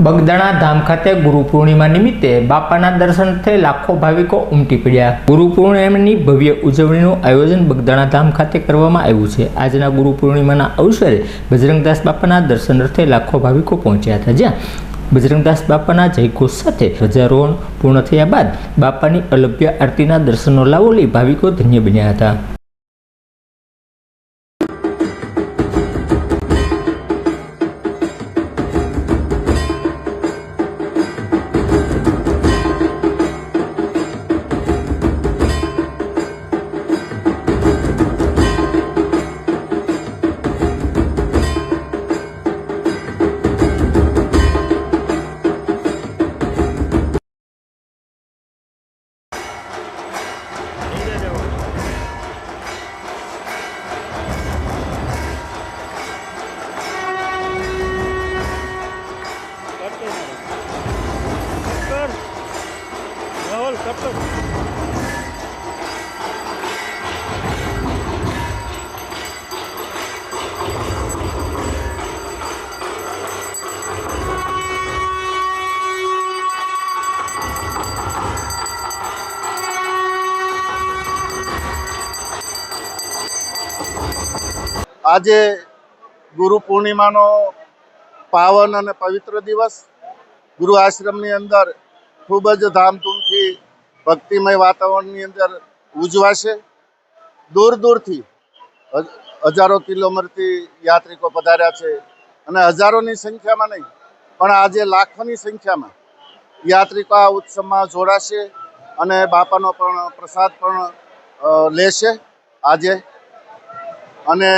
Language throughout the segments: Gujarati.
બગદાણા ધામ ખાતે ગુરુ પૂર્ણિમા નિમિત્તે બાપાના દર્શનાર્થે લાખો ભાવિકો ઉમટી પડ્યા। ગુરુ પૂર્ણિમાની ભવ્ય ઉજવણીનું આયોજન બગદાણા ધામ ખાતે કરવામાં આવ્યું છે। આજના ગુરુ પૂર્ણિમાના અવસરે બજરંગદાસ બાપાના દર્શનાર્થે લાખો ભાવિકો પહોંચ્યા હતા, જ્યાં બજરંગદાસ બાપાના જયઘોષ સાથે ધ્વજારોહણ પૂર્ણ થયા બાદ બાપાની અલભ્ય આરતીના દર્શનનો લાવો લઈ ભાવિકો ધન્ય બન્યા હતા। આજે ગુરુ પૂર્ણિમાનો પાવન અને પવિત્ર દિવસ ગુરુ આશ્રમની અંદર ખૂબ જ ધામધૂમથી ભક્તિમય વાતાવરણની અંદર ઉજવાશે। દૂર દૂરથી હજારો કિલોમીટરથી યાત્રિકો પધાર્યા છે અને હજારોની સંખ્યામાં નહીં પણ આજે લાખોની સંખ્યામાં યાત્રિકો આ ઉત્સવમાં જોડાશે અને બાપાનો પણ પ્રસાદ પણ લેશે આજે। અને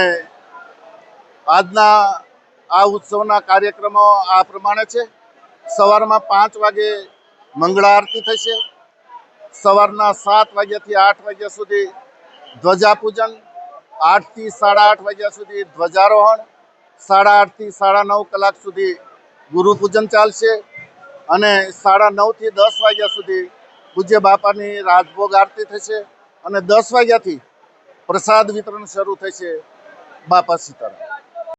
આજના આ ઉત્સવના કાર્યક્રમો આ પ્રમાણે છે। સવારમાં 5 વાગે મંગળા આરતી થશે, સવારના 7 વાગ્યાથી 8 વાગ્યા સુધી ધ્વજા પૂજન, 8 થી 8:30 વાગ્યા સુધી ધ્વજારોહણ, 8:30 થી 9:30 કલાક સુધી ગુરુ પૂજન ચાલશે અને 9:30 થી 10 વાગ્યા સુધી પૂજ્ય બાપાની રાજભોગ આરતી થશે અને 10 વાગ્યાથી પ્રસાદ વિતરણ શરૂ થશે। બાપા સીતારામ।